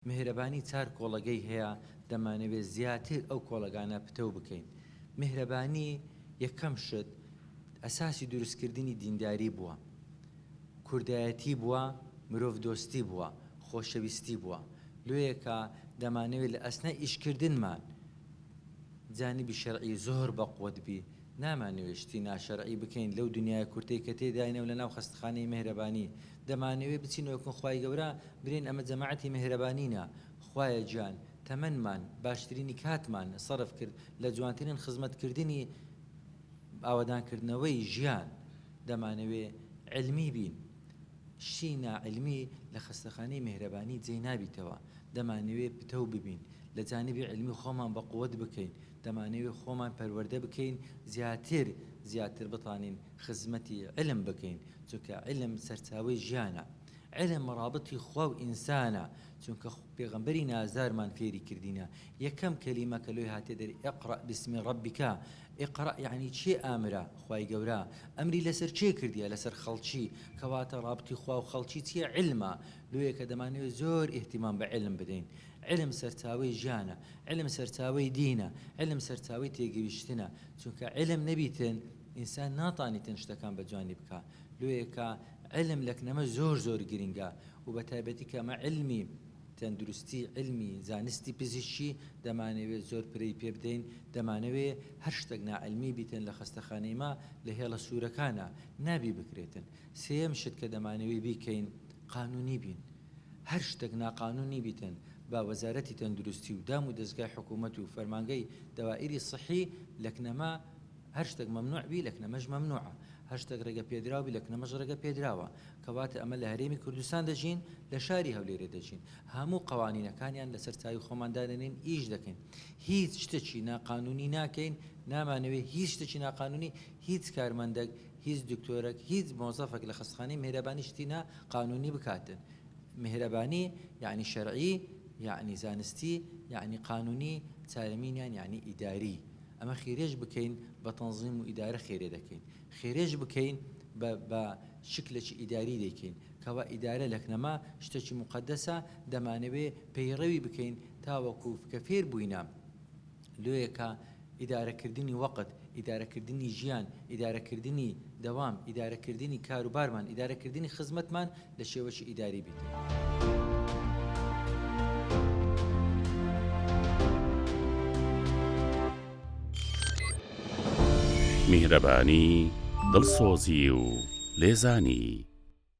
میهرەبانی چار کۆڵەگەی هەیە دەمانەوێت زیاتر ئەو کۆڵەگانە پتەو بکەین. میهرەبانی یەکەم شت ئەساسی دروستکردنی دینداری بووە، کوردایەتی بووە، مرۆڤ دۆستی بووە، خۆشەویستی بووە. لێیەکە دەمانەوێت لە ئەسنای ئیشکردنمان جانبی شەرعی زۆر بەقوت بی، نامانەوێت شتی ناشەرعی بکەین لەو دنیای کورتەی کە تێداینەوە لە ناو خەستەخانەی میهرەبانی. دەمانەوێت بچینەوەکن خوای گەورە برێن ئەمە جەماعەتی میهرەبانینە، خوایە گیان تەمەنمان باشترینی کاتمان سەرف کرد لە جوانترین خزمەتکردنی ئاوەدانکردنەوەی ژیان. دەمانەوێت علمی بین، شتی ناعلمی لە خەستەخانەی میهرەبانی جێی نابیتەوە. دەمانەوێت پتەو ببین، لە جانبی علمی خۆمان بەقوت بکەین، دەمانەوێت خۆمان پەروەردە بکەین، زیاتر بتوانین خزمەتی علم بکەین، چونکە علم سەرچاوەی ژیانە، علم ڕابطی خوا و ئینسانە، چونکە پێغەمبەری نازارمان فێری کردینە. یەکەم کەلیمە کە لۆی هاتێ دەری ئیقڕە بسمی ڕەبیکە. ئیقڕە یعنی چێ ئامرە؟ خوای گەورە ئەمری لەسەر چێ کردیە؟ لەسەر خەڵکی، کەواتە ڕابطی خوا و خەڵکی چیە؟ علمە. لۆیەکە دەمانەوێت زۆر ئیهتیمام بە علم بدەین. علم سەرچاوەی ژیانە، علم سەرچاوەی دینە، علم سەرچاوەی تێگەیشتنە، چونکە علم نەبیتن ئینسان ناتوانێتن شتەکان بە جوانی بکە. لۆیەکە علم لەکنەمە زۆر گرنگە و بە تایبەتی کە ئەمە علمی تەندروستی، علمی زانستی پزیشکی دەمانەوێت زۆر پرەی پێ بدەین. دەمانەوێت هەر شتێک ناعلمی بیتن لە خەستەخانەی ما لە هێڵە سوورەکانە نابی بکرێتن. سێم شت کە دەمانەوێت بیکەین قانونی بین، هەر شتێک ناقانونی بیتن با وەزارەتی تەندروستی و دام و دەستگای حکوومەت و فەرمانگەی دەوائری صحی لەکنەما هەر شتێک مەمنوع بی لەکنەمەش مەمنوعە، هەر شتێک ڕێگە پێدراوە بی لەکنەمەش ڕێگە پێدراوە. کەواتە ئەمە لە هەرێمی کوردستان دەژین، لە شاری هەولێرە دەژین، هەموو قوانینەکانیان لەسەر چاوی خۆمان دانێنین، ئیش دەکەین، هیچ شتێکی ناقانونی ناکەین. نامانەوێت هیچ شتێکی ناقانونی، هیچ کارمەندێک، هیچ دکتۆرێک، هیچ مۆزەفێک لە خەستەخانەی میهرەبانی شتی ناقانونی بکاتن. میهرەبانی یعنی شەرعی، یعنی زانستی، یعنی قانونی، چارەمینیان یعنی ئیداری. ئەمە خێرێش بکەین بە تەنظیم و ئیدارە خێرێ دەکەین، خێرێش بکەین بە شکلێکی ئیداری دەکەین، کەوا ئیدارە لەکنەما شتێکی مقەدەسە، دەمانەوێت پەیڕەوی بکەین تاوەکو کە فێر بووینە. لۆیەکە ئیدارەکردنی وەقت، ئیدارەکردنی ژیان، ئیدارەکردنی دەوام، ئیدارەکردنی کاروبارمان، ئیدارەکردنی خزمەتمان لە شێوەشی ئیداری بیت. میهرەبانی دڵسۆزی و لێزانی.